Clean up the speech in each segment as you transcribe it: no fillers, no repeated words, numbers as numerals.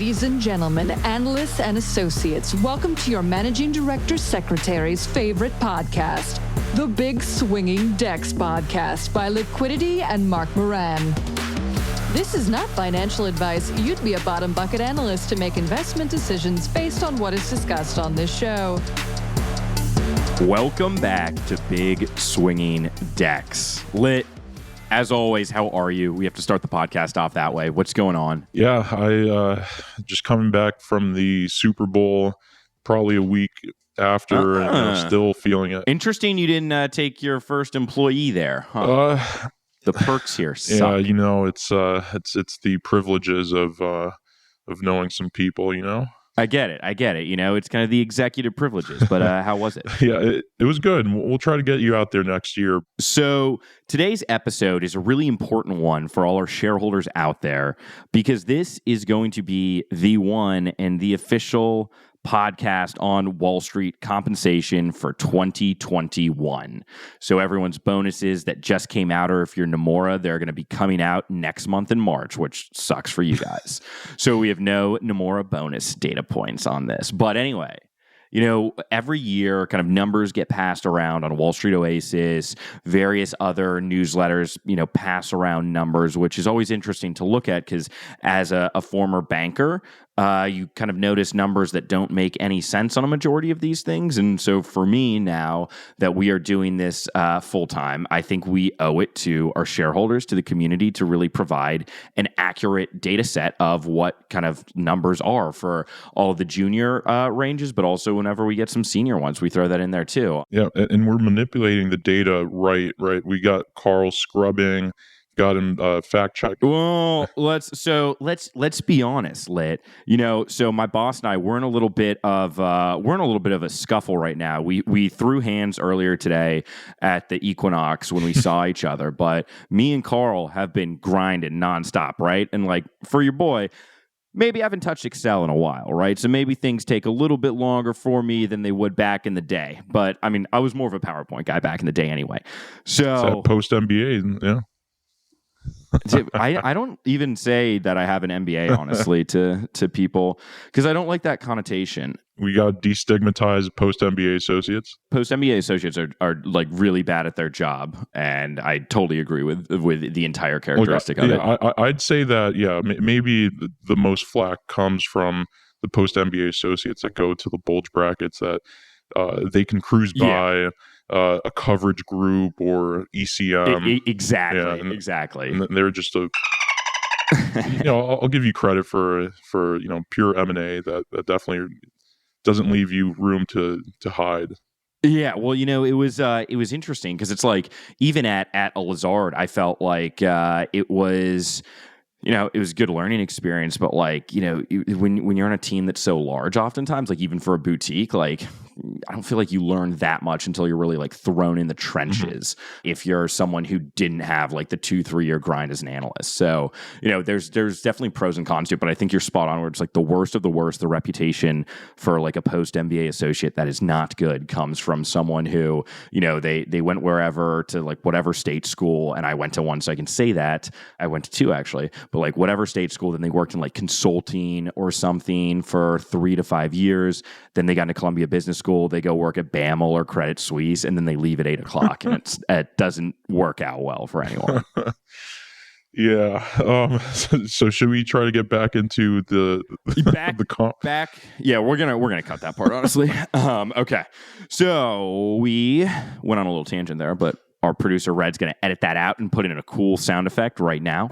Ladies and gentlemen, analysts and associates, welcome to your Managing Director Secretary's favorite podcast, the Big Swinging Dex Podcast by Litquidity and Moran. This is not financial advice. You'd be a bottom bucket analyst to make investment decisions based on what is discussed on this show. Welcome back to Big Swinging Dex. Lit, as always, how are you? We have to start the podcast off that way. What's going on? Yeah, I just coming back from the Super Bowl probably a week after and still feeling it. Interesting you didn't take your first employee there, huh? The perks here suck. Yeah, you know, it's the privileges of knowing some people, you know? I get it. You know, it's kind of the executive privileges, but how was it? Yeah, it was good. We'll try to get you out there next year. So today's episode is a really important one for all our shareholders out there because this is going to be the one and the official podcast on Wall Street compensation for 2021. So everyone's bonuses that just came out, or if you're Nomura, they're going to be coming out next month in March, which sucks for you guys. So we have no Nomura bonus data points on this. But anyway, you know, every year kind of numbers get passed around on Wall Street Oasis, various other newsletters, you know, pass around numbers, which is always interesting to look at because as a former banker, you kind of notice numbers that don't make any sense on a majority of these things. And so for me now that we are doing this full time, I think we owe it to our shareholders, to the community, to really provide an accurate data set of what kind of numbers are for all of the junior ranges, but also whenever we get some senior ones, we throw that in there too. Yeah, and we're manipulating the data right. We got Carl scrubbing, got him fact checked. Well, let's be honest, Lit. You know, so my boss and I, we're in a little bit of a scuffle right now. We threw hands earlier today at the Equinox when we saw each other, but me and Carl have been grinding nonstop, right? And like for your boy, maybe I haven't touched Excel in a while, right? So maybe things take a little bit longer for me than they would back in the day. But I mean, I was more of a PowerPoint guy back in the day anyway. So post MBA, yeah. I don't even say that I have an MBA, honestly, to people because I don't like that connotation. We got to destigmatize post-MBA associates. Post-MBA associates are like really bad at their job, and I totally agree with the entire characteristic of it. I'd say that, yeah, maybe the most flack comes from the post-MBA associates that go to the bulge brackets that they can cruise by a coverage group or ECM. Exactly. And they're just you know, I'll give you credit for you know, pure M&A that definitely doesn't leave you room to hide. Yeah, well, you know, it was interesting because it's like even at a Lazard, I felt like it was. You know, it was a good learning experience, but like, you know, when you're on a team that's so large, oftentimes, like even for a boutique, like I don't feel like you learn that much until you're really like thrown in the trenches. Mm-hmm. If you're someone who didn't have like the 2-3 year grind as an analyst, so you know, there's definitely pros and cons to it, but I think you're spot on. Where it's like the worst of the worst. The reputation for like a post MBA associate that is not good comes from someone who, you know, they went wherever to like whatever state school, and I went to one, so I can say that I went to two actually. But like whatever state school, then they worked in like consulting or something for 3 to 5 years. Then they got into Columbia Business School. They go work at BAML or Credit Suisse, and then they leave at 8 o'clock, and it doesn't work out well for anyone. Yeah. So should we try to get back into the back? Yeah, we're gonna cut that part, honestly. Okay. So we went on a little tangent there, but our producer Red's gonna edit that out and put in a cool sound effect right now.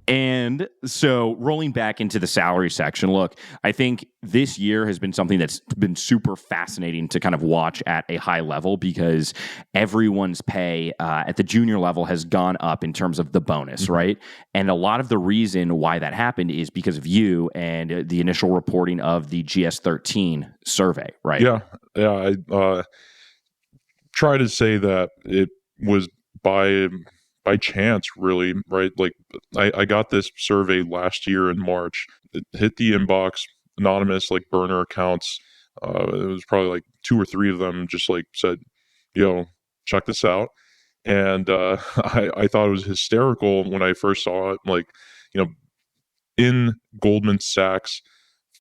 And so rolling back into the salary section, look, I think this year has been something that's been super fascinating to kind of watch at a high level because everyone's pay at the junior level has gone up in terms of the bonus, mm-hmm. right? And a lot of the reason why that happened is because of you and the initial reporting of the GS13 survey, right? Yeah. I try to say that it was by chance, really, right? Like I got this survey last year in March. It hit the inbox, anonymous, like burner accounts. It was probably like 2 or 3 of them just like said, yo, check this out. And I thought it was hysterical when I first saw it. Like, in Goldman Sachs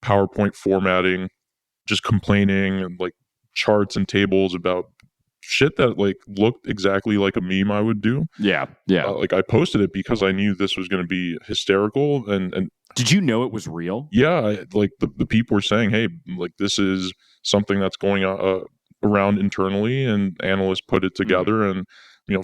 PowerPoint formatting, just complaining and like charts and tables about shit that like looked exactly like a meme I would do. Yeah. Like I posted it because I knew this was going to be hysterical. And did you know it was real? Yeah, like the people were saying, hey, like this is something that's going on around internally, and analysts put it together. And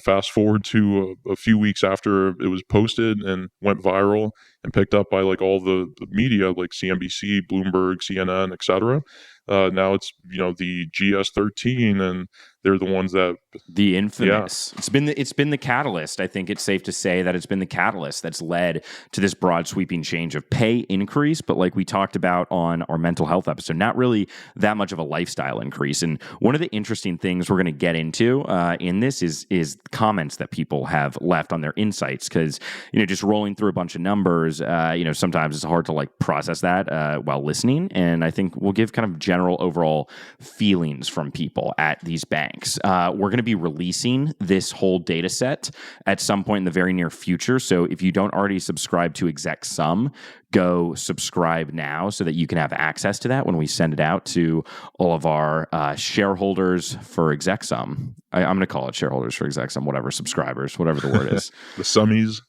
fast forward to a few weeks after it was posted and went viral and picked up by like all the media, like CNBC, Bloomberg, CNN, etc. Now it's the GS13, and they're the ones that the infamous. Yeah. It's been the catalyst. I think it's safe to say that it's been the catalyst that's led to this broad sweeping change of pay increase. But like we talked about on our mental health episode, not really that much of a lifestyle increase. And one of the interesting things we're going to get into in this is comments that people have left on their insights, because just rolling through a bunch of numbers, sometimes it's hard to like process that while listening. And I think we'll give kind of general overall feelings from people at these banks. We're going to be releasing this whole data set at some point in the very near future. So if you don't already subscribe to ExecSum, go subscribe now so that you can have access to that when we send it out to all of our shareholders for ExecSum. I'm going to call it shareholders for ExecSum, whatever, subscribers, whatever the word is. The summies.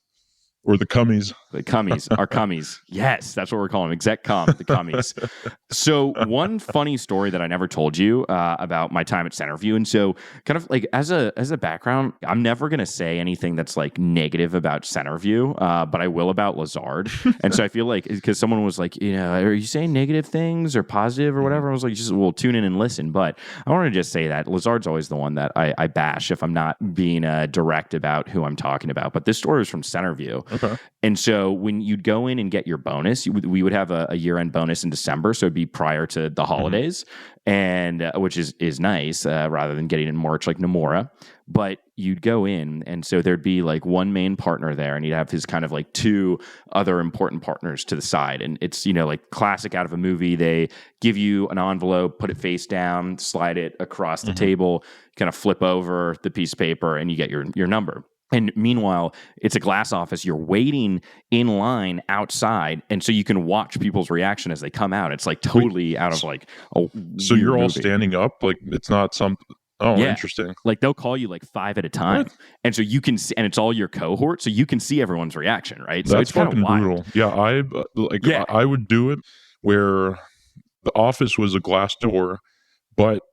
Or the cummies. The cummies. Our cummies. Yes, that's what we're calling them. ExecCum, the cummies. So one funny story that I never told you about my time at Centerview. And so kind of like as a background, I'm never going to say anything that's like negative about Centerview, but I will about Lazard. And so I feel like, because someone was like, are you saying negative things or positive or whatever? I was like, well, tune in and listen. But I want to just say that Lazard's always the one that I bash if I'm not being direct about who I'm talking about. But this story is from Centerview. Okay. And so when you'd go in and get your bonus, we would have a year-end bonus in December, so it'd be prior to the holidays, and which is nice rather than getting in March like Nomura. But you'd go in, and so there'd be like one main partner there, and he'd have his kind of like two other important partners to the side. And it's like classic out of a movie. They give you an envelope, put it face down, slide it across the table, kind of flip over the piece of paper, and you get your number. And meanwhile, it's a glass office. You're waiting in line outside, and so you can watch people's reaction as they come out. It's like totally out of like a So you're all movie. standing up, like it's not some. Oh, yeah. Interesting. Like they'll call you like 5 at a time, and so you can see, and it's all your cohort, so you can see everyone's reaction, right? So that's it's fucking brutal. Yeah, I would do it where the office was a glass door, but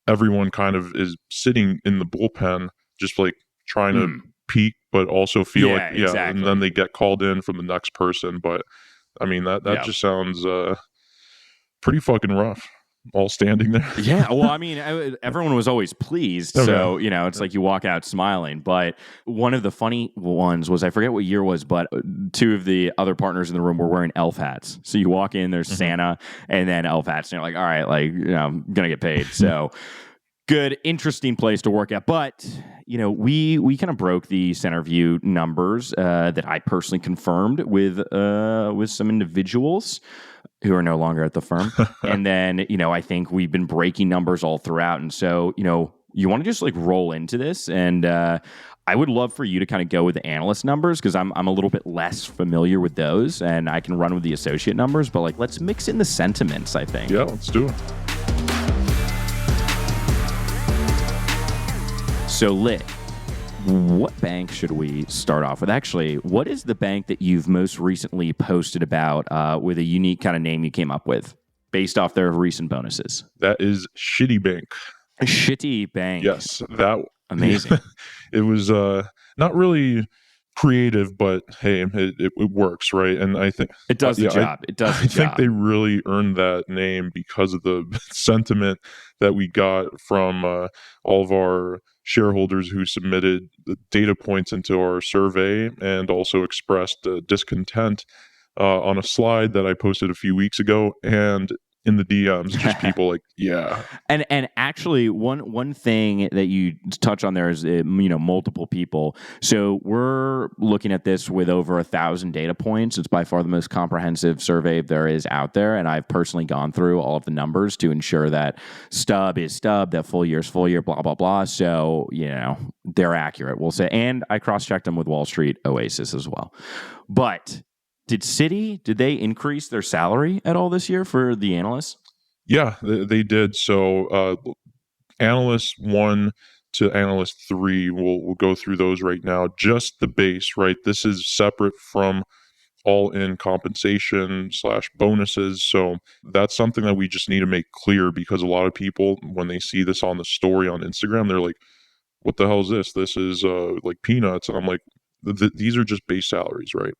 everyone kind of is sitting in the bullpen, just like trying to peak, but also feel exactly. And then they get called in from the next person. But I mean that just sounds pretty fucking rough, all standing there. Yeah, well, I mean, everyone was always pleased, so it's like you walk out smiling. But one of the funny ones was, I forget what year it was, but two of the other partners in the room were wearing elf hats. So you walk in, there's Santa, and then elf hats, and you're like, all right, like I'm gonna get paid. So good, interesting place to work at. But we kind of broke the Centerview numbers that I personally confirmed with some individuals who are no longer at the firm. And then, I think we've been breaking numbers all throughout. And so, you want to just like roll into this. And I would love for you to kind of go with the analyst numbers, because I'm a little bit less familiar with those, and I can run with the associate numbers. But like, let's mix in the sentiments, I think. Yeah, let's do it. So, Lit, what bank should we start off with? Actually, what is the bank that you've most recently posted about with a unique kind of name you came up with based off their recent bonuses? That is Shitty Bank. Shitty Bank. Yes, that amazing. It was not really creative, but hey, it works, right? And I think it does the job. I think they really earned that name because of the sentiment that we got from all of our shareholders who submitted the data points into our survey, and also expressed discontent on a slide that I posted a few weeks ago. And in the DMs, just people like, yeah. And actually, one thing that you touch on there is multiple people. So we're looking at this with over 1,000 data points. It's by far the most comprehensive survey there is out there, and I've personally gone through all of the numbers to ensure that stub is stub, that full year is full year, blah blah blah. So they're accurate, we'll say. And I cross-checked them with Wall Street Oasis as well. But did they increase their salary at all this year for the analysts? Yeah, they did. So analyst 1 to analyst 3, we'll go through those right now. Just the base, right? This is separate from all-in compensation / bonuses. So that's something that we just need to make clear, because a lot of people, when they see this on the story on Instagram, they're like, what the hell is this? This is like peanuts. And I'm like, these are just base salaries, right?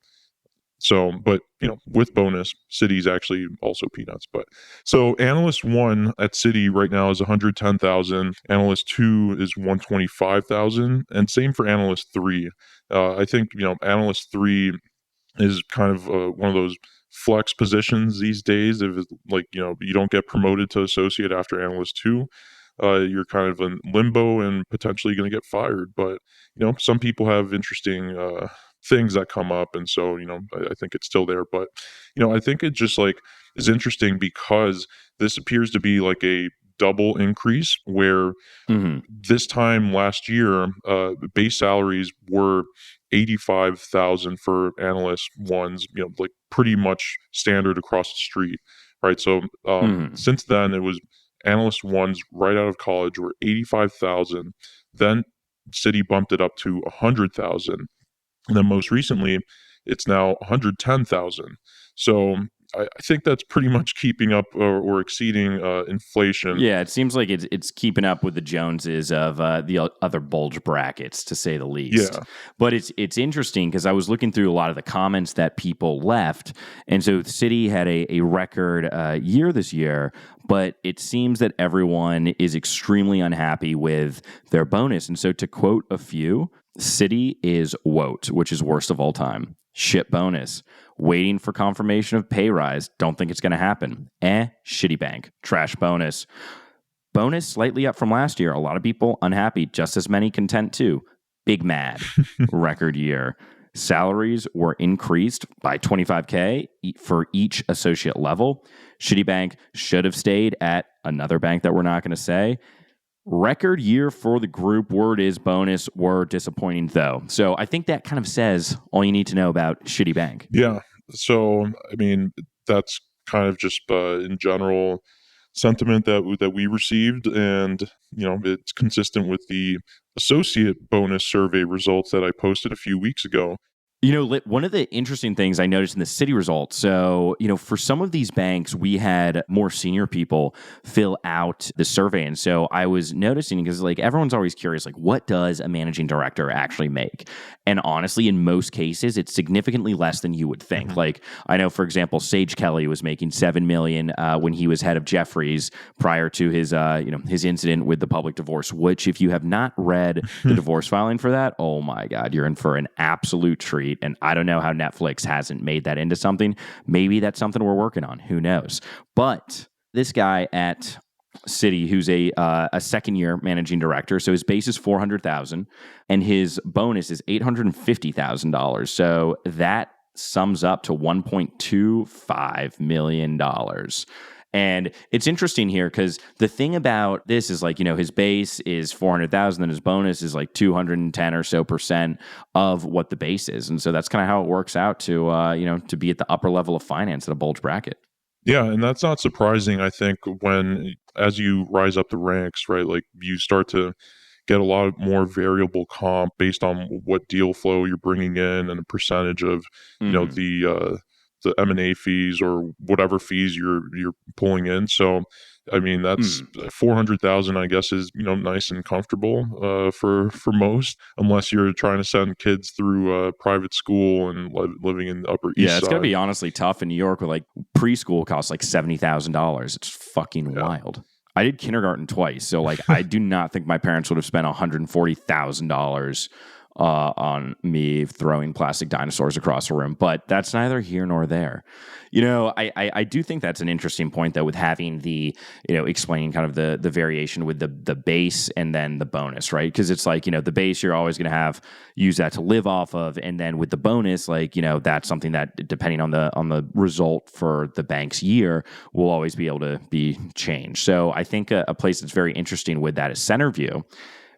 So, but with bonus, Citi's actually also peanuts. But so analyst 1 at Citi right now is 110,000. Analyst 2 is 125,000, and same for analyst 3. I think analyst 3 is kind of one of those flex positions these days. If it's like you don't get promoted to associate after analyst 2. You're kind of in limbo and potentially going to get fired. But some people have interesting things that come up, and so I think it's still there. But I think it just is interesting because this appears to be like a double increase, where this time last year base salaries were 85,000 for analyst 1s, like pretty much standard across the street, right? So since then, it was analyst 1s right out of college were 85,000. Then Citi bumped it up to 100,000. And then most recently, it's now 110,000. So I think that's pretty much keeping up or exceeding inflation. Yeah, it seems like it's keeping up with the Joneses of the other bulge brackets, to say the least. Yeah. But it's interesting because I was looking through a lot of the comments that people left, and so Citi had a record year this year, but it seems that everyone is extremely unhappy with their bonus. And so to quote a few, Citi is woat, which is worst of all time. Shit bonus. Waiting for confirmation of pay rise. Don't think it's going to happen. Shitty bank. Trash bonus. Bonus slightly up from last year. A lot of people unhappy. Just as many content too. Big mad. Record year. Salaries were increased by $25K for each associate level. Shitty bank should have stayed at another bank that we're not going to say. Record year for the group. Word is bonus were disappointing though. So I think that kind of says all you need to know about shitty bank. Yeah. So, I mean, that's kind of just in general sentiment that we received. And, it's consistent with the associate bonus survey results that I posted a few weeks ago. One of the interesting things I noticed in the Citi results, so, for some of these banks, we had more senior people fill out the survey. And so I was noticing, because everyone's always curious, what does a managing director actually make? And honestly, in most cases, it's significantly less than you would think. I know, for example, Sage Kelly was making $7 million when he was head of Jefferies prior to his incident with the public divorce, which if you have not read the divorce filing for that, oh my God, you're in for an absolute treat. And I don't know how Netflix hasn't made that into something. Maybe that's something we're working on. Who knows? But this guy at Citi, who's a second-year managing director, so his base is $400,000, and his bonus is $850,000. So that sums up to $1.25 million. And it's interesting here because the thing about this is his base is 400,000 and his bonus is 210 or so % of what the base is. And so that's kind of how it works out to be at the upper level of finance at a bulge bracket. Yeah. And that's not surprising. I think as you rise up the ranks, right, you start to get a lot more variable comp based on what deal flow you're bringing in and a percentage of, the M&A fees or whatever fees you're pulling in. So, I mean, that's 400,000, I guess, is, nice and comfortable for most, unless you're trying to send kids through private school and living in the Upper East Side. Yeah, it's going to be honestly tough in New York where preschool costs $70,000. It's fucking wild. I did kindergarten twice. So I do not think my parents would have spent $140,000 on me throwing plastic dinosaurs across the room, but that's neither here nor there. I do think that's an interesting point, though, with having the, explaining kind of the variation with the base and then the bonus, right? Because it's like, the base you're always going to use that to live off of. And then with the bonus, like, that's something that, depending on the result for the bank's year, will always be able to be changed. So I think a place that's very interesting with that is Centerview.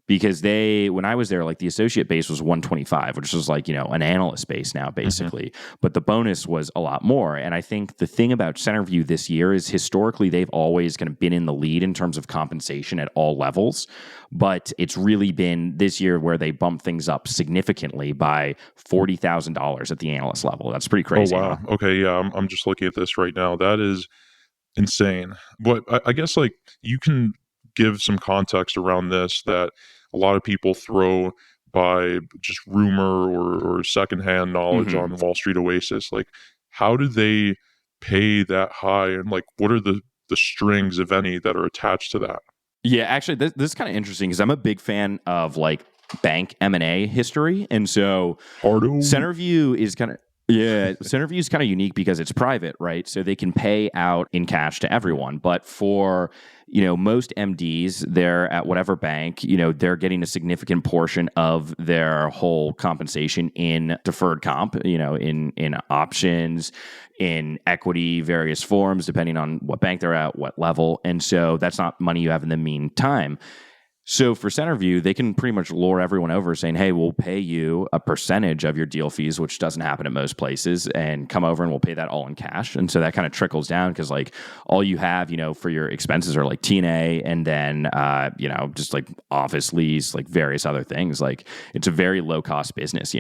Because when I was there, like the associate base was 125, which was like, an analyst base now, basically. But the bonus was a lot more. And I think the thing about Centerview this year is historically they've always kind of been in the lead in terms of compensation at all levels. But it's really been this year where they bumped things up significantly by $40,000 at the analyst level. That's pretty crazy. Oh, wow. Huh? Okay, yeah, I'm just looking at this right now. That is insane. But I guess like you can give some context around this that a lot of people throw by just rumor or secondhand knowledge on Wall Street Oasis. Like, how do they pay that high? And like, what are the strings, if any, that are attached to that? Yeah, actually, this is kind of interesting because I'm a big fan of like bank M&A history. And so Centerview is kind of... Yeah, Centerview is kind of unique because it's private, right? So they can pay out in cash to everyone. But for, most MDs, they're at whatever bank, they're getting a significant portion of their whole compensation in deferred comp, in options, in equity, various forms, depending on what bank they're at, what level. And so that's not money you have in the meantime. So for Centerview, they can pretty much lure everyone over saying, hey, we'll pay you a percentage of your deal fees, which doesn't happen at most places, and come over and we'll pay that all in cash. And so that kind of trickles down because like all you have, for your expenses are like T&A and then, just like office lease, like various other things. Like it's a very low cost business,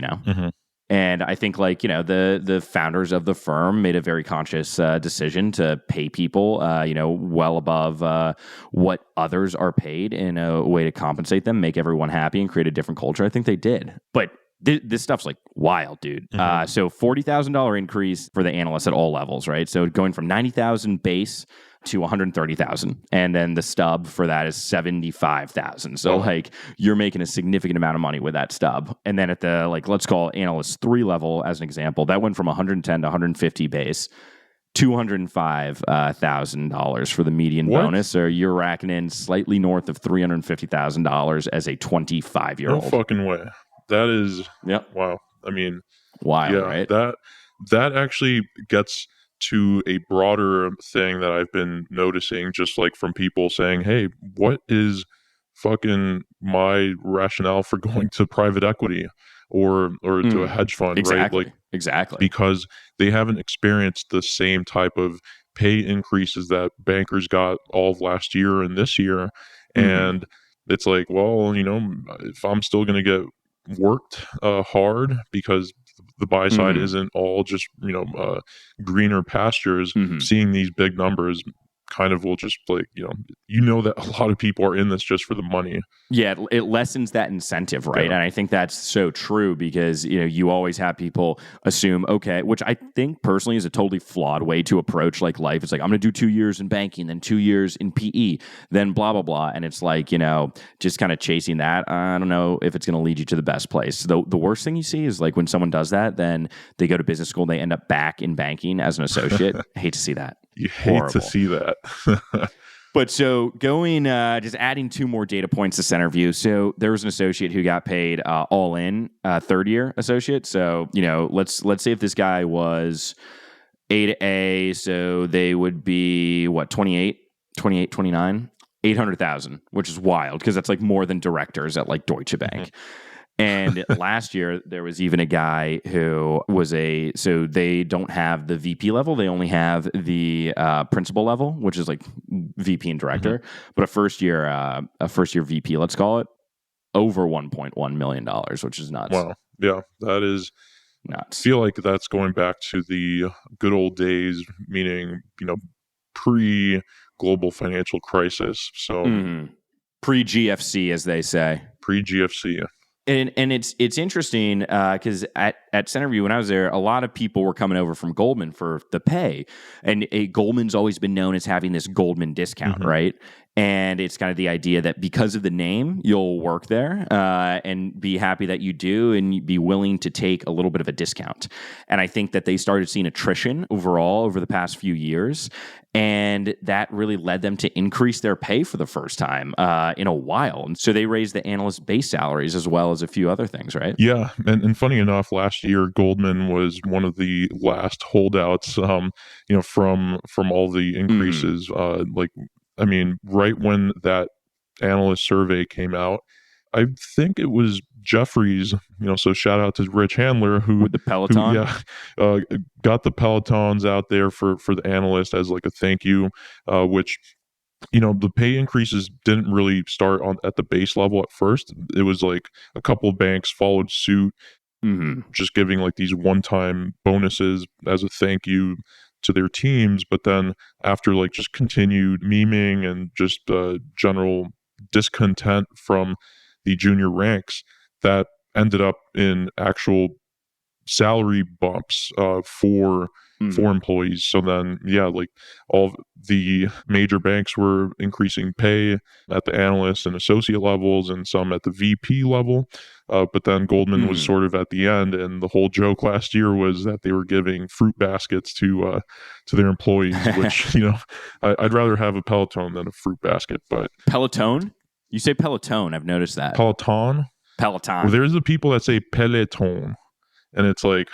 And I think like, the founders of the firm made a very conscious decision to pay people, well above what others are paid in a way to compensate them, make everyone happy and create a different culture. I think they did. But this stuff's like wild, dude. So $40,000 increase for the analysts at all levels, right? So going from 90,000 base to 130,000. And then the stub for that is 75,000. So like you're making a significant amount of money with that stub. And then at the, like, let's call analyst 3 level as an example, that went from 110 to 150 base, $205,000 for the median bonus. So you're racking in slightly north of $350,000 as a 25-year-old. No fucking way. That is, wow. I mean, wild, right? That actually gets to a broader thing that I've been noticing, just like from people saying, hey, what is fucking my rationale for going to private equity or to a hedge fund, exactly. right? Like, exactly. Because they haven't experienced the same type of pay increases that bankers got all of last year and this year. And it's like, well, if I'm still going to get worked hard because the buy side isn't all just greener pastures, seeing these big numbers kind of will just like that a lot of people are in this just for the money. Yeah, it lessens that incentive, right? And I think that's so true because you always have people assume, okay, which I think personally is a totally flawed way to approach like life. It's like, I'm going to do 2 years in banking, then 2 years in PE, then blah blah blah, and it's like just kind of chasing that. I don't know if it's going to lead you to the best place. The worst thing you see is like when someone does that, then they go to business school and they end up back in banking as an associate. I hate to see that. You hate to see that. But so going, just adding 2 more data points to Centerview. So there was an associate who got paid all in, 3rd-year associate. So, let's say if this guy was A to A, so they would be, 29, 800,000, which is wild because that's like more than directors at like Deutsche Bank. And last year, there was even a guy who was so they don't have the VP level. They only have the principal level, which is like VP and director. But a first year VP, let's call it, over $1.1 million, which is nuts. Wow. Yeah, that is nuts. I feel like that's going back to the good old days, meaning, pre-global financial crisis. So pre-GFC, as they say. Pre-GFC. And it's interesting because at Centerview, when I was there, a lot of people were coming over from Goldman for the pay. And Goldman's always been known as having this Goldman discount, right? And it's kind of the idea that because of the name, you'll work there and be happy that you do and be willing to take a little bit of a discount. And I think that they started seeing attrition overall over the past few years. And that really led them to increase their pay for the first time in a while. And so they raised the analyst base salaries as well as a few other things, right? Yeah. And funny enough, last year, Goldman was one of the last holdouts, from all the increases. Right when that analyst survey came out, I think it was Jeffries, so shout out to Rich Handler who with the Peloton, got the Pelotons out there for the analyst as like a thank you, which the pay increases didn't really start at the base level at first. It was like a couple of banks followed suit, just giving like these one-time bonuses as a thank you to their teams. But then after like just continued memeing and just general discontent from the junior ranks, that ended up in actual salary bumps for employees. So then, like all the major banks were increasing pay at the analyst and associate levels and some at the VP level. But then Goldman was sort of at the end, and the whole joke last year was that they were giving fruit baskets to their employees, which, I'd rather have a Peloton than a fruit basket. But Peloton? You say Peloton. I've noticed that. Peloton? Well, there's the people that say Peloton, and it's like,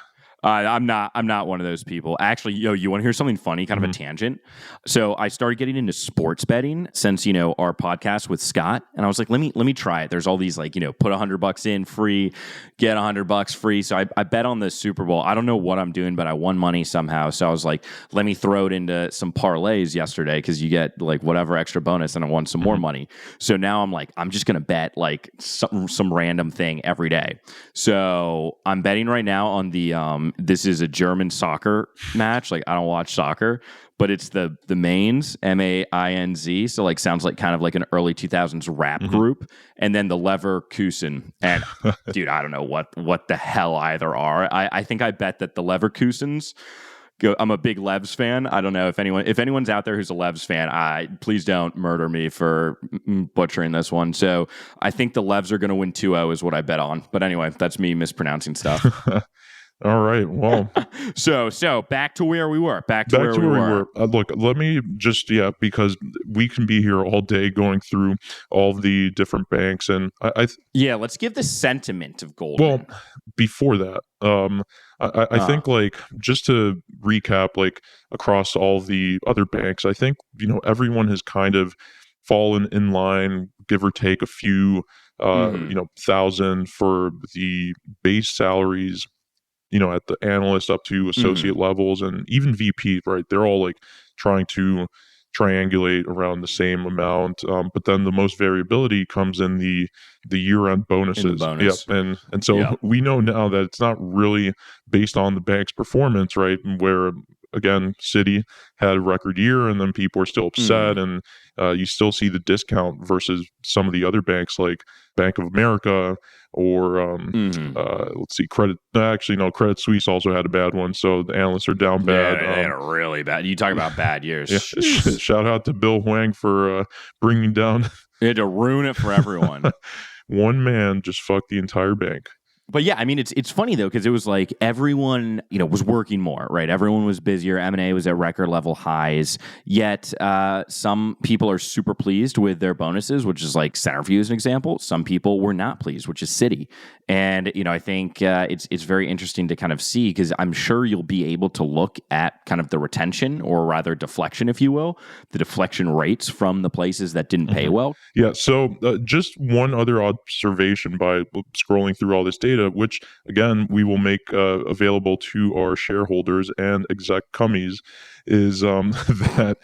I'm not one of those people. Actually, you want to hear something funny, kind of a tangent? So I started getting into sports betting since, our podcast with Scott. And I was like, let me try it. There's all these like, put $100 in free, get $100 free. So I bet on the Super Bowl. I don't know what I'm doing, but I won money somehow. So I was like, let me throw it into some parlays yesterday because you get like whatever extra bonus, and I won some more money. So now I'm like, I'm just going to bet like some random thing every day. So I'm betting right now on the, this is a German soccer match. Like, I don't watch soccer, but it's the Mainz, Mainz. So like, sounds like kind of like an early 2000s rap group. And then the Leverkusen. And dude, I don't know what the hell either are. I think I bet that the Leverkusens go. I'm a big Levs fan. I don't know if anyone's out there who's a Levs fan, please don't murder me for butchering this one. So I think the Levs are going to win 2-0 is what I bet on. But anyway, that's me mispronouncing stuff. All right. Well, so back to where we were. Back to where we were. Look, let me just, because we can be here all day going through all the different banks. And let's give the sentiment of Goldman. Well, before that, I think like just to recap, like across all the other banks, I think, everyone has kind of fallen in line, give or take a few, thousand for the base salaries, at the analyst up to associate levels, and even VP, right? They're all like trying to triangulate around the same amount. But then the most variability comes in the year-end bonuses. Yep. And so we know now that it's not really based on the bank's performance, right? Where again, Citi had a record year, and then people are still upset, and you still see the discount versus some of the other banks like Bank of America or let's see, Credit Suisse also had a bad one, so the analysts are down bad. Yeah, they had a really bad. You talk about bad years. Shout out to Bill Huang for bringing down. They had to ruin it for everyone. One man just fucked the entire bank. But yeah, I mean, it's funny though, because it was like everyone, was working more, right? Everyone was busier. M&A was at record level highs. Yet some people are super pleased with their bonuses, which is like Centerview as an example. Some people were not pleased, which is Citi. And, I think it's very interesting to kind of see, because I'm sure you'll be able to look at kind of the retention, or rather deflection, if you will, the deflection rates from the places that didn't pay well. Yeah. So just one other observation by scrolling through all this data, which again we will make available to our shareholders and exec cummies, is that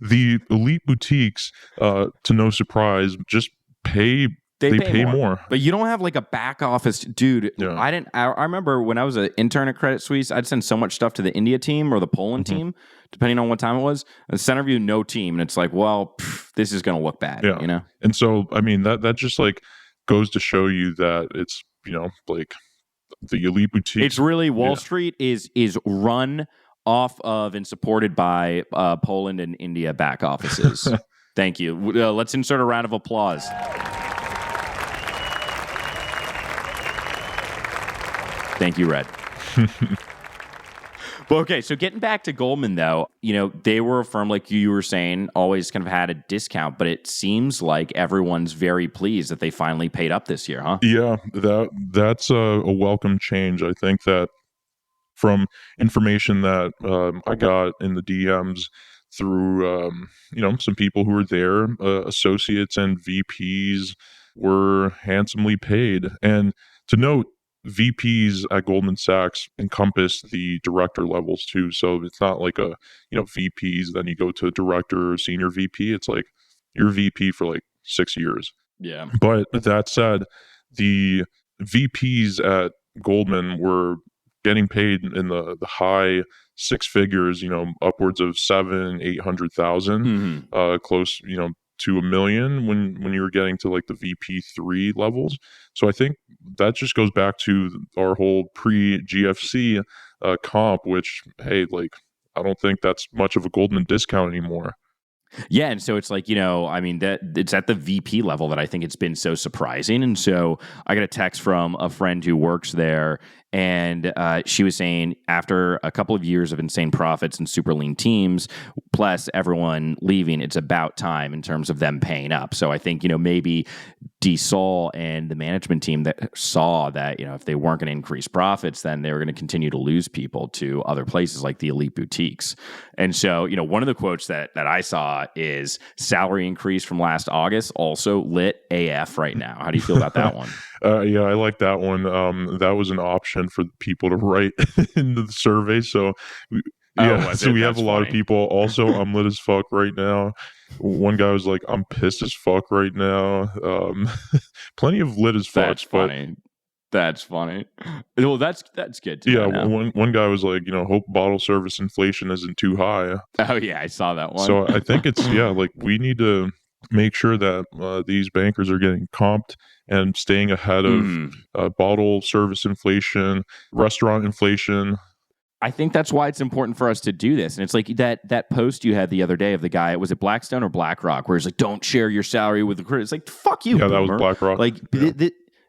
the elite boutiques, to no surprise, just pay. They pay more. But you don't have like a back office, dude. Yeah. I remember when I was an intern at Credit Suisse, I'd send so much stuff to the India team or the Poland team, depending on what time it was. And Centerview, no team, and it's like, well, this is going to look bad. Yeah. And so, I mean, that just like goes to show you that it's, like the elite boutique. It's really Wall Street is run off of and supported by Poland and India back offices. Thank you. Let's insert a round of applause. Thank you, Red. Well, okay, so getting back to Goldman, though, they were a firm, like you were saying, always kind of had a discount, but it seems like everyone's very pleased that they finally paid up this year, huh? Yeah, that's a welcome change. I think that from information that I got in the DMs through, some people who were there, associates and VPs were handsomely paid. And to note, VPs at Goldman Sachs encompass the director levels too. So it's not like VPs, then you go to director or senior VP. It's like you're VP for like 6 years. Yeah. But that said, the VPs at Goldman were getting paid in the high six figures, upwards of 700,000-800,000, close, to $1 million when you were getting to like the VP3 levels. So I think that just goes back to our whole pre-GFC comp, which, hey, like, I don't think that's much of a Goldman discount anymore. Yeah, and so it's like, that it's at the VP level that I think it's been so surprising. And so I got a text from a friend who works there, and she was saying after a couple of years of insane profits and super lean teams, plus everyone leaving, it's about time in terms of them paying up. So I think, maybe DeSaul and the management team that saw that, if they weren't going to increase profits, then they were going to continue to lose people to other places like the elite boutiques. And so, one of the quotes that I saw is salary increase from last August, also lit AF right now. How do you feel about that one? Yeah, I like that one. That was an option for people to write into the survey. So we have a lot of people. Also, I'm lit as fuck right now. One guy was like, I'm pissed as fuck right now. Plenty of lit as fuck. That's funny. Well, that's good to know now. One guy was like, hope bottle service inflation isn't too high. Oh yeah, I saw that one. So I think it's like we need to make sure that these bankers are getting comped and staying ahead of bottle service inflation, restaurant inflation. I think that's why it's important for us to do this. And it's like that post you had the other day of the guy, was it Blackstone or BlackRock, where he's like, don't share your salary with the credit. It's like, fuck you, Yeah, boomer. That was BlackRock. Like,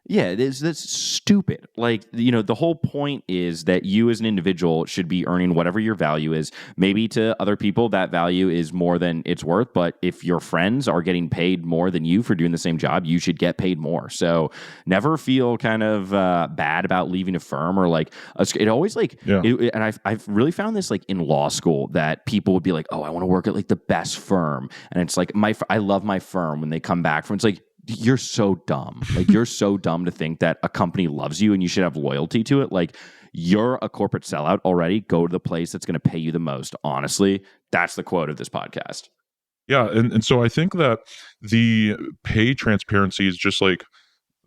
that's stupid. Like, the whole point is that you as an individual should be earning whatever your value is. Maybe to other people that value is more than it's worth, but if your friends are getting paid more than you for doing the same job, you should get paid more. So never feel kind of bad about leaving a firm, or like it always like, and I've really found this like in law school, that people would be like, oh, I want to work at like the best firm. And it's like, I love my firm when they come back from, it's like, you're so dumb. Like, you're so dumb to think that a company loves you and you should have loyalty to it. Like, you're a corporate sellout already. Go to the place that's going to pay you the most. Honestly, that's the quote of this podcast. Yeah. And so I think that the pay transparency is just like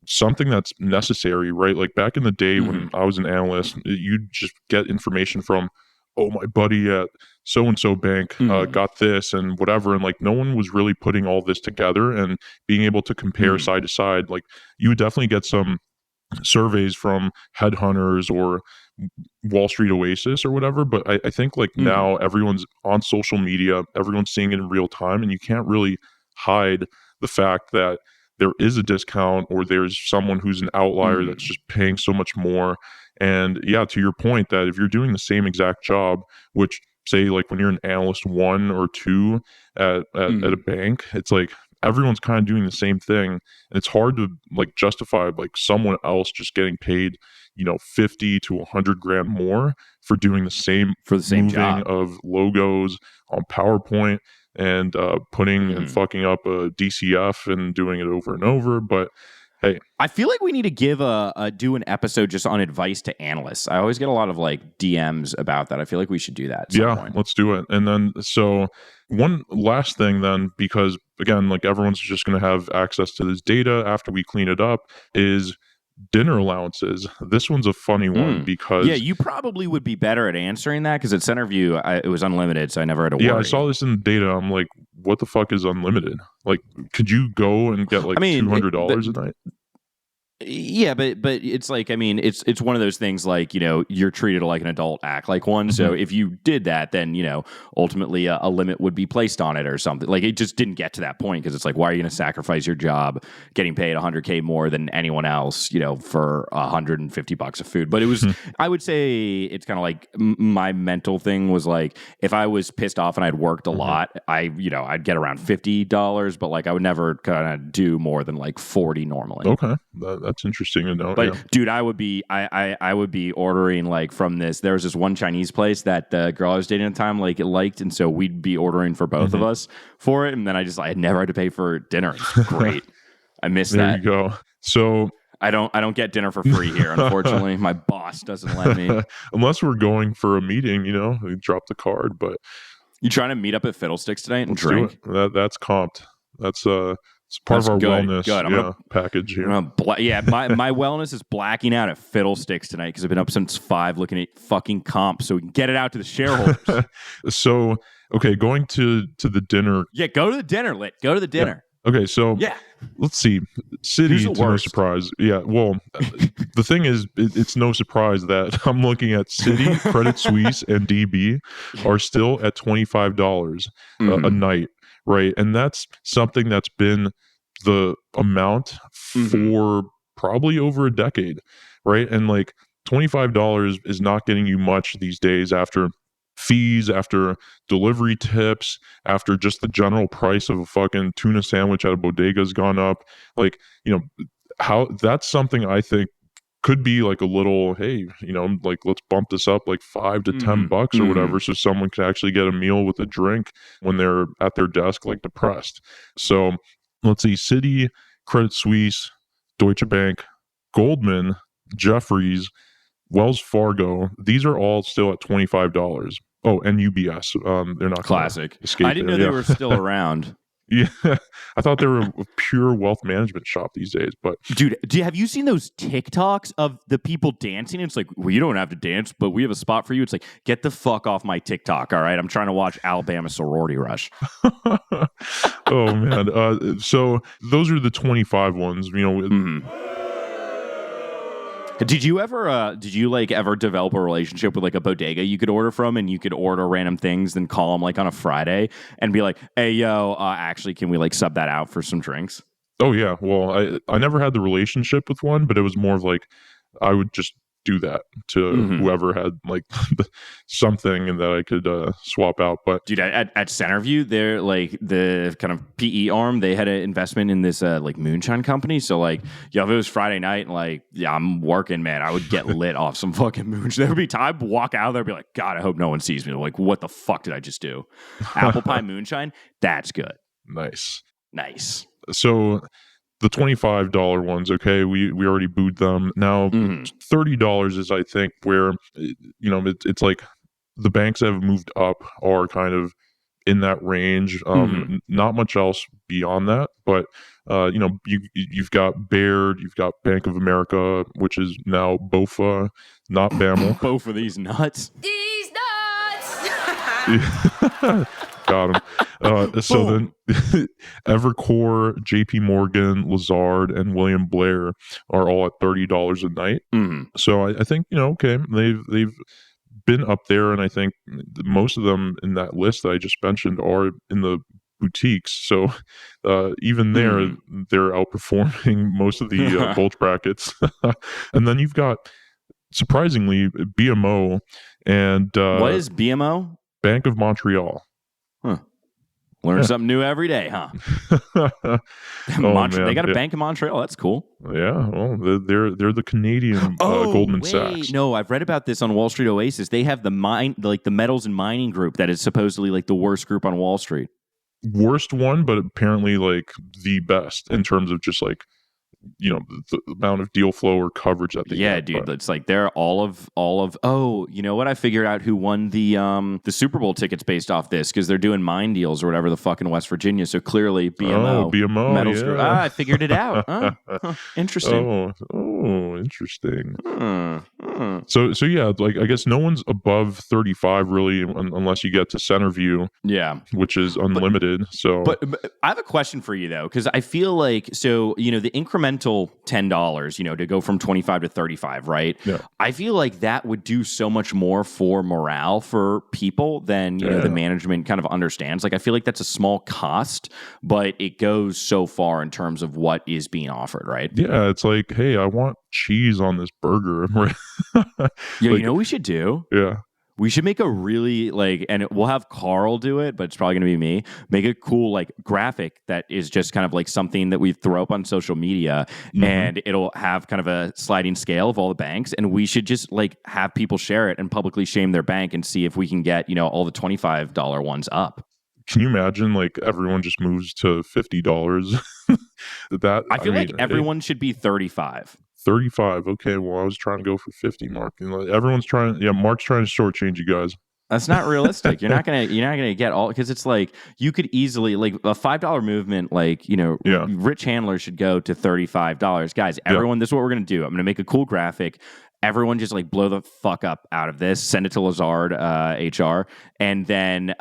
something that's necessary, right? Like back in the day when I was an analyst, you'd just get information from, oh, my buddy at so-and-so bank got this and whatever. And like, no one was really putting all this together and being able to compare side to side. Like, you would definitely get some surveys from headhunters or Wall Street Oasis or whatever. But I think like now everyone's on social media, everyone's seeing it in real time, and you can't really hide the fact that there is a discount or there's someone who's an outlier that's just paying so much more. And yeah, to your point, that if you're doing the same exact job, which say like when you're an analyst 1 or 2 at a bank, it's like everyone's kind of doing the same thing. And it's hard to like justify like someone else just getting paid, 50 to 100 grand more for doing the same job of logos on PowerPoint and putting and fucking up a DCF and doing it over and over. But hey, I feel like we need to do an episode just on advice to analysts. I always get a lot of like DMs about that. I feel like we should do that at some point. Let's do it. And then, so one last thing then, because again, like everyone's just going to have access to this data after we clean it up, is dinner allowances. This one's a funny one because... Yeah, you probably would be better at answering that, because at Centerview, it was unlimited, so I never had to worry. Yeah, I saw this in the data. I'm like, what the fuck is unlimited? Like, could you go and get like $200 a night? Yeah, but it's like, I mean, it's one of those things like, you're treated like an adult, act like one. Mm-hmm. So if you did that, then, ultimately a limit would be placed on it or something. Like it just didn't get to that point because it's like, why are you going to sacrifice your job getting paid $100K more than anyone else, for $150 of food? But it was, I would say it's kind of like my mental thing was like, if I was pissed off and I'd worked a lot, I'd get around $50, but like I would never kind of do more than like 40 normally. Okay. That's interesting to know. But dude, I would be ordering like from this. There was this one Chinese place that the girl I was dating at the time liked, and so we'd be ordering for both of us for it. And then I never had to pay for dinner. It's great. I miss that. There you go. So I don't get dinner for free here, unfortunately. My boss doesn't let me. Unless we're going for a meeting, we drop the card. But you trying to meet up at Fiddlesticks tonight and drink? That's comped. That's it's part of our wellness package here. My wellness is blacking out at Fiddlesticks tonight because I've been up since 5 looking at fucking comps so we can get it out to the shareholders. So, okay, going to the dinner. Yeah, go to the dinner, Lit. Go to the dinner. Yeah. Okay, so let's see. Citi, to no surprise. Yeah, well, the thing is, it's no surprise that I'm looking at Citi, Credit Suisse, and DB are still at $25 a night. Right. And that's something that's been the amount for probably over a decade. Right. And like $25 is not getting you much these days after fees, after delivery tips, after just the general price of a fucking tuna sandwich at a bodega has gone up. Like, how that's something I think could be like a little, hey, like let's bump this up like $5 to $10 or whatever, so someone can actually get a meal with a drink when they're at their desk, like depressed. So let's see, Citi, Credit Suisse, Deutsche Bank, Goldman, Jefferies, Wells Fargo. These are all still at $25. Oh, and UBS. They're not classic. I didn't know they were still around. Yeah, I thought they were a pure wealth management shop these days. But dude, have you seen those TikToks of the people dancing? It's like, well, you don't have to dance, but we have a spot for you. It's like, get the fuck off my TikTok, all right? I'm trying to watch Alabama Sorority Rush. Oh man, so those are the 25 ones. Did you ever develop a relationship with like a bodega you could order from, and you could order random things, then call them like on a Friday and be like, hey, yo, actually, can we like sub that out for some drinks? Oh yeah. Well, I never had the relationship with one, but it was more of like, I would just do that to whoever had like something and that I could swap out. But dude, at Centerview, they're like the kind of PE arm. They had an investment in this like moonshine company. So like, if it was Friday night and like, I'm working, man, I would get lit off some fucking moonshine. There would be time I'd walk out there and be like, God, I hope no one sees me. Like, what the fuck did I just do? Apple pie moonshine. That's good. Nice. So the $25 ones, okay, we already booed them. Now, $30 is, I think, where, it's like the banks that have moved up are kind of in that range. Not much else beyond that. But, you've got Baird, you've got Bank of America, which is now BOFA, not BAML. BOFA these nuts. These nuts! Got him. So then Evercore, JP Morgan, Lazard, and William Blair are all at $30 a night. So I think, okay, they've been up there, and I think most of them in that list that I just mentioned are in the boutiques. So even they're outperforming most of the bulge brackets. And then you've got, surprisingly, BMO and what is BMO? Bank of Montreal. Learn something new every day, huh? They got a bank in Montreal. That's cool. Yeah, well, they're the Canadian Goldman Sachs. No, I've read about this on Wall Street Oasis. They have the metals and mining group that is supposedly like the worst group on Wall Street. Worst one, but apparently like the best in terms of just like, the amount of deal flow or coverage that they get. Dude, but it's like they're all of oh, you know what? I figured out who won the Super Bowl tickets based off this, because they're doing mine deals or whatever the fuck in West Virginia. So clearly BMO metals group. I figured it out. Interesting. Oh, interesting. So yeah, like I guess no one's above 35 really, unless you get to Centerview, which is unlimited. But I have a question for you though, because I feel like the incremental $10, to go from 25 to 35, right? Yeah. I feel like that would do so much more for morale for people than the management kind of understands. Like I feel like that's a small cost, but it goes so far in terms of what is being offered, right? Yeah, it's like, hey, I want cheese on this burger. Yeah, you know what we should do? Yeah. We should make a really and we'll have Carl do it, but it's probably going to be me. Make a cool graphic that is just kind of something that we throw up on social media, and it'll have kind of a sliding scale of all the banks, and we should just have people share it and publicly shame their bank and see if we can get all the $25 ones up. Can you imagine everyone just moves to $50? I feel like everyone should be 35. 35. Okay, well, I was trying to go for 50, Mark. Everyone's trying. Yeah, Mark's trying to shortchange you guys. That's not realistic. You're not gonna get all, because it's you could easily a $5 movement. Rich handlers should go to $35. Guys, everyone, this is what we're gonna do. I'm gonna make a cool graphic. Everyone just blow the fuck up out of this. Send it to Lazard HR, and then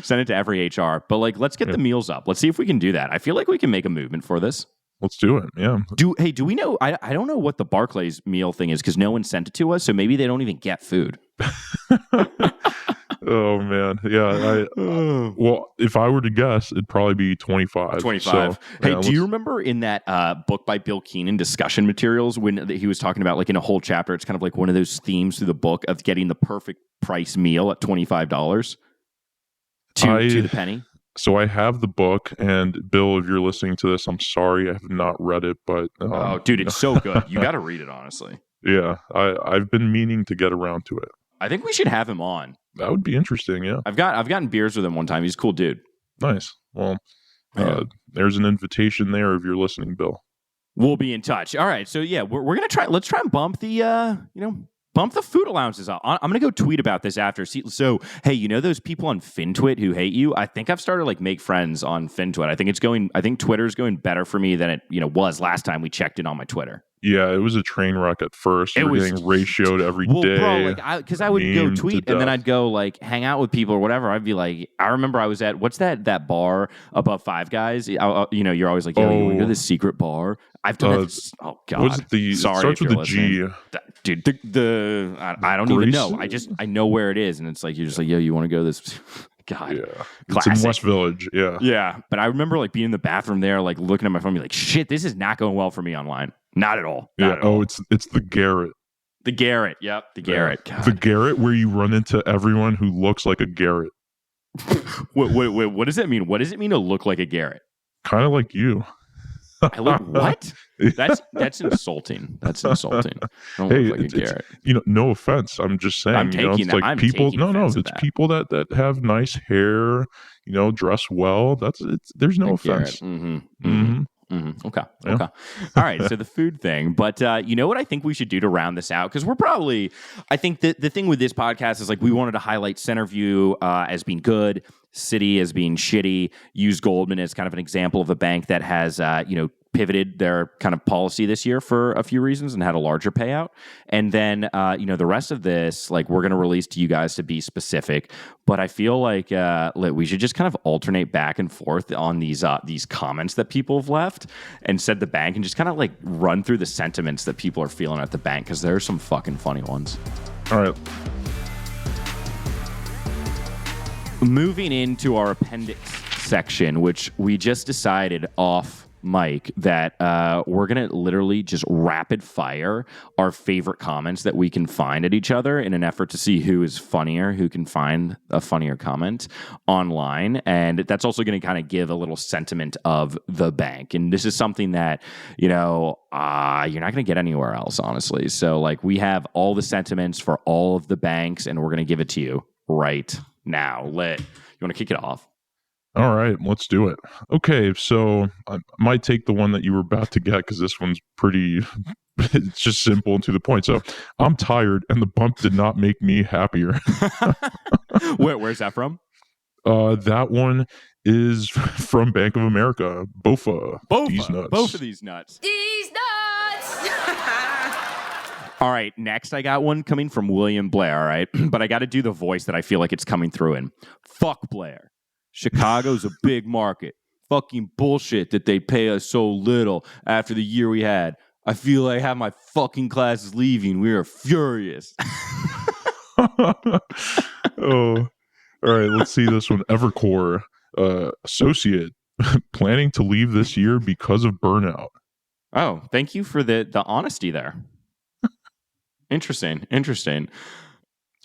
send it to every HR. But let's get the meals up. Let's see if we can do that. I feel like we can make a movement for this. Let's do it. Yeah. Do we know? I don't know what the Barclays meal thing is because no one sent it to us. So maybe they don't even get food. Oh man, yeah. Well, if I were to guess, it'd probably be 25. 25. So, hey, do you remember in that book by Bill Keenan, Discussion Materials, when he was talking about in a whole chapter, it's kind of one of those themes through the book of getting the perfect price meal at $25 to the penny? So I have the book, and Bill, if you're listening to this, I'm sorry I have not read it, but oh, dude, it's so good. You got to read it, honestly. Yeah, I've been meaning to get around to it. I think we should have him on. That would be interesting. Yeah, I've gotten beers with him one time. He's a cool dude. Nice. Well, there's an invitation there if you're listening, Bill. We'll be in touch. All right. So yeah, we're gonna try. Let's try and bump the bump the food allowances up. I'm going to go tweet about this after. So, hey, those people on FinTwit who hate you? I think I've started make friends on FinTwit. I think Twitter's going better for me than it was last time we checked in on my Twitter. Yeah, it was a train wreck at first. You were getting ratioed every day. Bro, because I would go tweet and then I'd go hang out with people or whatever. I'd be I remember I was at what's that bar above Five Guys? You're always yo, you want to go to this secret bar? I've done that. Oh God, what's it? Starts with the G. Dude, I don't even know. I know where it is, and it's you're just yo, you want to go to this? God, yeah, classic. It's in West Village. Yeah. But I remember being in the bathroom there, looking at my phone, be shit, this is not going well for me online. Not at all. Not at all. It's the Garrett. The Garrett. Yep, the Garrett. God. The Garrett where you run into everyone who looks like a Garrett. Wait, what does that mean? What does it mean to look like a Garrett? Kind of like you. I look what? That's insulting. That's insulting. I don't look like a Garrett. No offense. I'm just saying. I'm taking that. It's people. It's people that have nice hair. Dress well. There's no offense. Okay. All right. So the food thing, but you know what I think we should do to round this out? Because I think the thing with this podcast is we wanted to highlight Centerview as being good, Citi as being shitty, use Goldman as kind of an example of a bank that has pivoted their kind of policy this year for a few reasons and had a larger payout. And then, the rest of this, we're going to release to you guys to be specific. But I feel we should just kind of alternate back and forth on these comments that people have left and said the bank, and just kind of run through the sentiments that people are feeling at the bank, because there are some fucking funny ones. All right. Moving into our appendix section, which we just decided off Mike that we're going to literally just rapid fire our favorite comments that we can find at each other in an effort to see who is funnier, who can find a funnier comment online. And that's also going to kind of give a little sentiment of the bank. And this is something that, you're not going to get anywhere else, honestly. So we have all the sentiments for all of the banks, and we're going to give it to you right now. You want to kick it off? All right, let's do it. Okay, so I might take the one that you were about to get, because this one's pretty, it's just simple and to the point. So, I'm tired, and the bump did not make me happier. Where's that from? That one is from Bank of America. Bofa. These nuts. These nuts. All right, next I got one coming from William Blair, all right? But I got to do the voice that I feel like it's coming through in. Fuck Blair. Chicago's a big market. Fucking bullshit that they pay us so little after the year we had. I feel like half my fucking class is leaving. We are furious. Oh, all right. Let's see this one. Evercore associate planning to leave this year because of burnout. Oh, thank you for the honesty there. Interesting.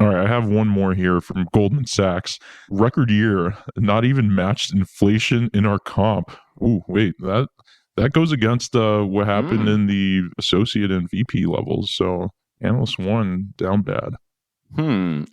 All right, I have one more here from Goldman Sachs. Record year, not even matched inflation in our comp. Ooh, wait, that goes against what happened in the associate and VP levels. So analyst 1 down bad.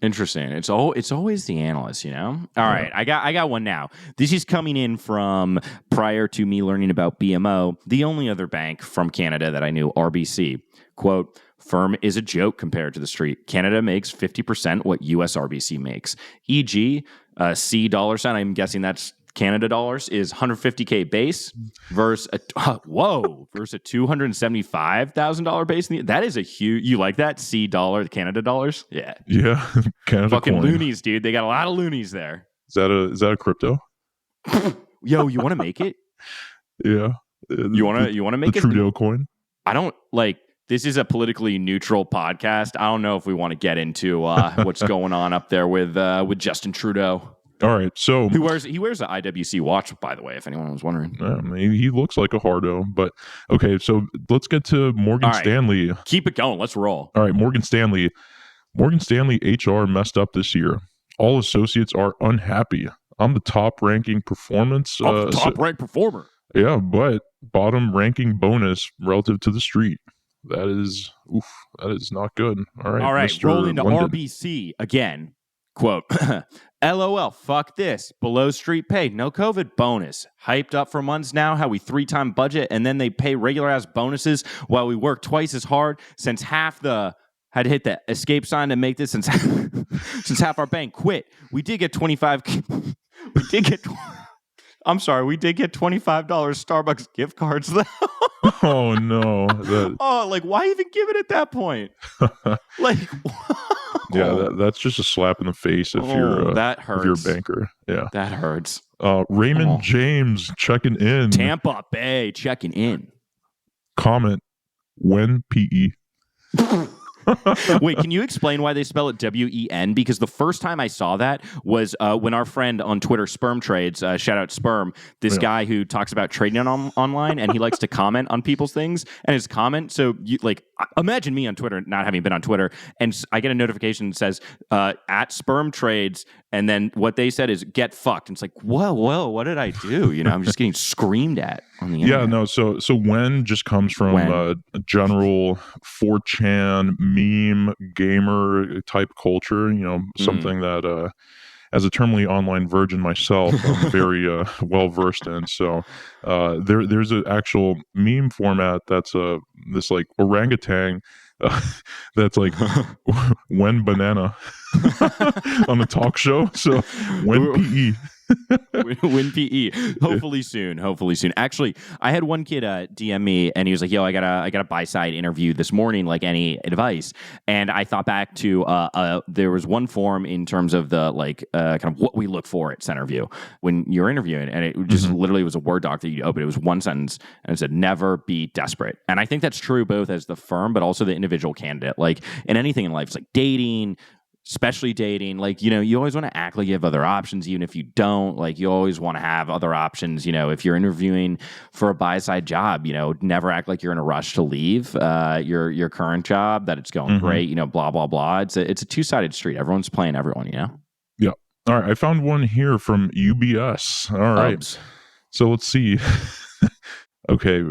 Interesting. It's always the analyst, you know? All right, I got one now. This is coming in from prior to me learning about BMO, the only other bank from Canada that I knew, RBC. Quote, firm is a joke compared to the street. Canada makes 50% what US RBC makes. E.g., C dollar sign, I'm guessing that's Canada dollars, is $150K base versus a $275,000 base. That is a huge, you like that? C dollar, Canada dollars? Yeah. Yeah. Canada fucking coin. loonies, dude. They got a lot of loonies there. Is that a crypto? Yo, you want to make it? Yeah. You want to make the it? Trudeau coin? I don't like. This is a politically neutral podcast. I don't know if we want to get into what's going on up there with Justin Trudeau. All right, so he wears an IWC watch, by the way, if anyone was wondering. He looks like a hardo, but okay. So let's get to Morgan Stanley. Keep it going. Let's roll. All right, Morgan Stanley HR messed up this year. All associates are unhappy. I'm the top ranking performance. Top ranked performer. Yeah, but bottom ranking bonus relative to the street. That is not good. All right, Mr. Rolling to London. RBC again. Quote, LOL, fuck this. Below street pay, no COVID bonus. Hyped up for months now how we 3-time budget and then they pay regular ass bonuses while we work twice as hard since had to hit the escape sign to make this since half our bank quit. We did get $25 Starbucks gift cards though. Oh no. Why even give it at that point? Yeah, that's just a slap in the face if you're that hurts. If you're a banker. Yeah. That hurts. Raymond James checking in. Tampa Bay checking in. Comment WEN PE. Wait, can you explain why they spell it WEN? Because the first time I saw that was when our friend on Twitter, Sperm Trades, shout out Sperm, this guy who talks about trading online, and he likes to comment on people's things. And his comment, so imagine me on Twitter, not having been on Twitter, and I get a notification that says at Sperm Trades, and then what they said is get fucked. And it's like, whoa, what did I do? You know, I'm just getting screamed at on the internet. Yeah, no, so WEN just comes from a general 4chan meme gamer type culture, you know, something that as a terminally online virgin myself, I'm very well versed in. So there's an actual meme format that's this like orangutan that's like WEN banana on a talk show. So WEN PE. WEN PE. Hopefully soon. Actually, I had one kid DM me and he was like, yo, I got a buy side interview this morning, like any advice. And I thought back to there was one form in terms of the kind of what we look for at Centerview when you're interviewing, and it just literally was a Word doc that you open. It was one sentence and it said never be desperate. And I think that's true both as the firm but also the individual candidate. Like in anything in life, it's like dating, especially dating, like, you know, you always want to act like you have other options, even if you don't. Like, you always want to have other options. You know, if you're interviewing for a buy-side job, you know, never act like you're in a rush to leave your current job, that it's going great, you know, blah, blah, blah. It's a two-sided street. Everyone's playing everyone, you know? Yeah. All right. I found one here from UBS. All right. So let's see. Okay.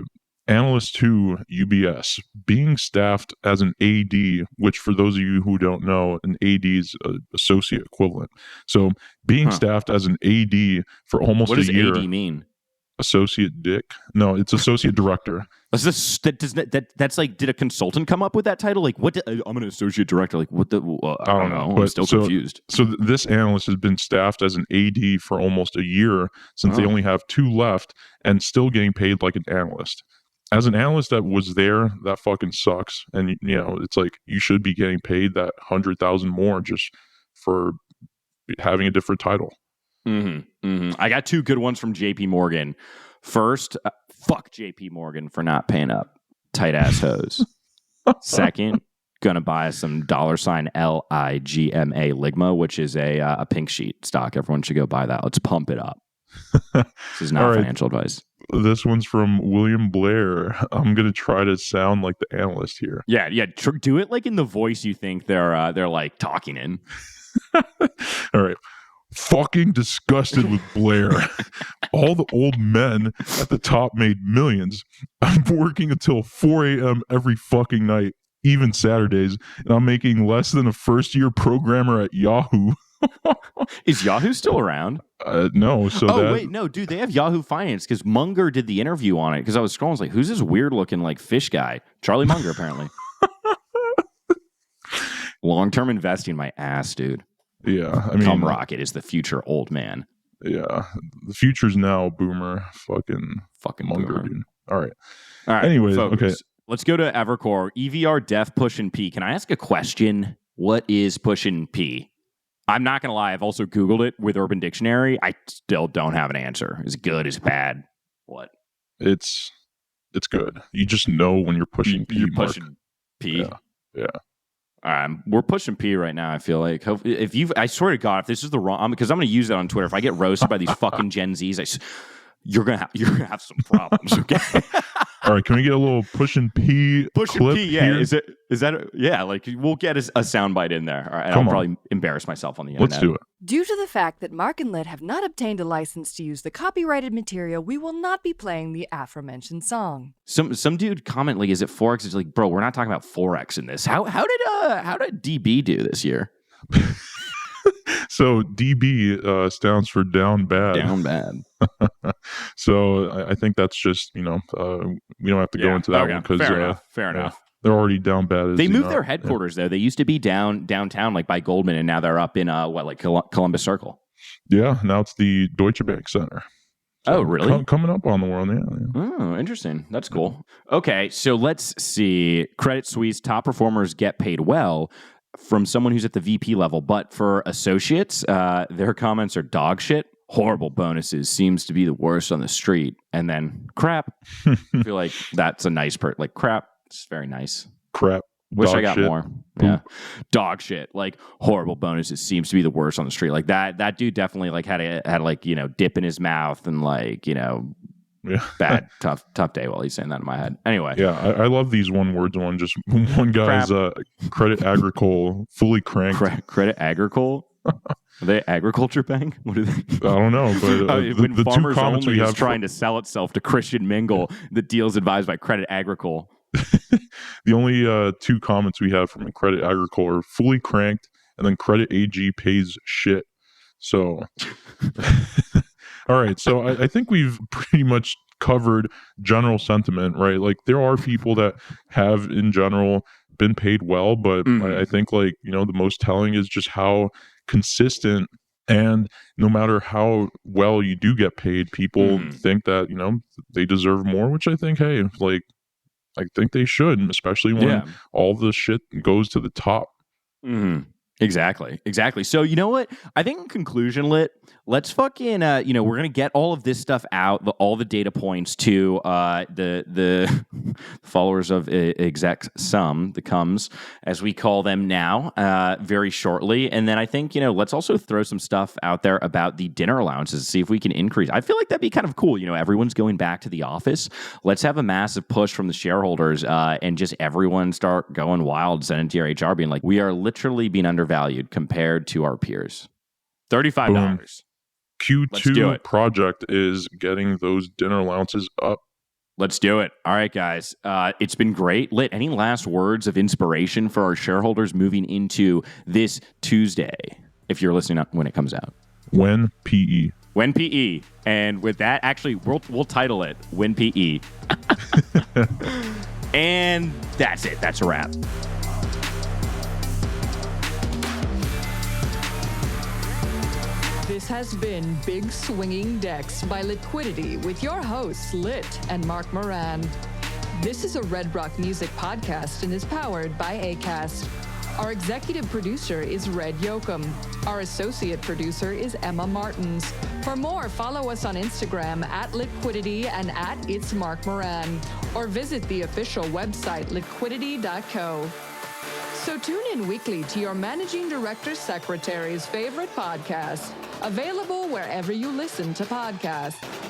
Analyst 2, UBS, being staffed as an AD, which for those of you who don't know, an AD is associate equivalent. So being staffed as an AD for almost a year. What does AD mean? Associate dick. No, it's associate director. That's like, did a consultant come up with that title? Like, I'm an associate director. Like, what the? I don't know. I'm still confused. So this analyst has been staffed as an AD for almost a year since they only have 2 left and still getting paid like an analyst. as an analyst that was there, that fucking sucks. And it's like you should be getting paid that 100,000 more just for having a different title. I got two good ones from JP Morgan. First, fuck JP Morgan for not paying up. Tight ass hose. Second, gonna buy some $LIGMA, Ligma, which is a pink sheet stock. Everyone should go buy that. Let's pump it up. This is not financial advice. This one's from William Blair. I'm gonna try to sound like the analyst here. Yeah. Do it like in the voice you think they're like talking in. All right. Fucking disgusted with Blair. All the old men at the top made millions. I'm working until 4 a.m. every fucking night, even Saturdays, and I'm making less than a first-year programmer at Yahoo. Is Yahoo still around? No. Wait, no, dude, they have Yahoo Finance because Munger did the interview on it. Because I was scrolling, I was like, who's this weird-looking like fish guy? Charlie Munger, apparently. Long-term investing, my ass, dude. Yeah, I mean, Come Rocket is the future old man. Yeah, the future's now, boomer. Fucking Munger, boomer. dude. All right. Anyways, focus. Okay. Let's go to Evercore. EVR Def Pushing P. Can I ask a question? What is Pushing P? I'm not going to lie. I've also Googled it with Urban Dictionary. I still don't have an answer. Is it good? Is it bad? What? It's good. You just know when you're pushing P. You're pushing P? Yeah. We're pushing P right now. I feel like I swear to God, if this is the wrong, because I'm going to use that on Twitter. If I get roasted by these fucking Gen Zs, you're gonna have some problems. Okay. All right. Can we get a little pushing P? Pushing P. Yeah. Here? Is that? Yeah. Like we'll get a soundbite in there. All right. I'll probably embarrass myself on the internet. Let's do it. Due to the fact that Mark and Lit have not obtained a license to use the copyrighted material, we will not be playing the aforementioned song. Some dude comment like, "Is it Forex?" It's like, bro, we're not talking about Forex in this. How did DB do this year? So DB stands for down bad. Down bad. So I think that's just we don't have to go into that one because fair enough. They're already down bad. They moved their headquarters though. They used to be downtown, like by Goldman, and now they're up in Columbus Circle. Yeah, now it's the Deutsche Bank Center. So really? Coming up on the world, yeah. Oh, interesting. That's cool. Okay, so let's see. Credit Suisse top performers get paid well from someone who's at the VP level, but for associates, their comments are dog shit. Horrible bonuses, seems to be the worst on the street, and then crap. I feel like that's a nice like crap. It's very nice. Crap. Wish dog I got shit. more. Yeah. Dog shit. Like horrible bonuses seems to be the worst on the street. Like that dude definitely like had like, dip in his mouth and like, bad, tough day while he's saying that in my head. Anyway. Yeah, I love these one words one. Just one guy's Credit Agricole fully cranked. Credit Agricole? Are they agriculture bank? What are they? I don't know, but when the Farmers two comments Only we is have trying to sell itself to Christian Mingle, the deal's advised by Credit Agricole. The only two comments we have from Credit Agricole are fully cranked, and then Credit AG pays shit. So, all right. So I think we've pretty much covered general sentiment, right? Like there are people that have in general been paid well, but I think like, the most telling is just how consistent, and no matter how well you do get paid, people think that, they deserve more, which I think, hey, like, I think they should, especially when all the shit goes to the top. Exactly. So you know what? I think in conclusion, Lit, let's fucking we're gonna get all of this stuff out, all the data points to the followers of exec sum, the cums, as we call them now, very shortly. And then I think let's also throw some stuff out there about the dinner allowances to see if we can increase. I feel like that'd be kind of cool. Everyone's going back to the office. Let's have a massive push from the shareholders and just everyone start going wild, sending to your HR, being like, we are literally being undervalued compared to our peers. $35. Boom. Q2 project is getting those dinner allowances up. Let's do it. All right, guys. It's been great. Lit, any last words of inspiration for our shareholders moving into this Tuesday, if you're listening when it comes out? WEN PE. WEN PE. And with that, actually, we'll title it WEN PE. And that's it. That's a wrap. This has been Big Swinging Decks by Litquidity with your hosts, Lit and Mark Moran. This is a Red Rock Music podcast and is powered by Acast. Our executive producer is Red Yoakum. Our associate producer is Emma Martins. For more, follow us on Instagram at Litquidity and at It's Mark Moran, or visit the official website litquidity.co. So tune in weekly to your Managing Director Secretary's favorite podcast, available wherever you listen to podcasts.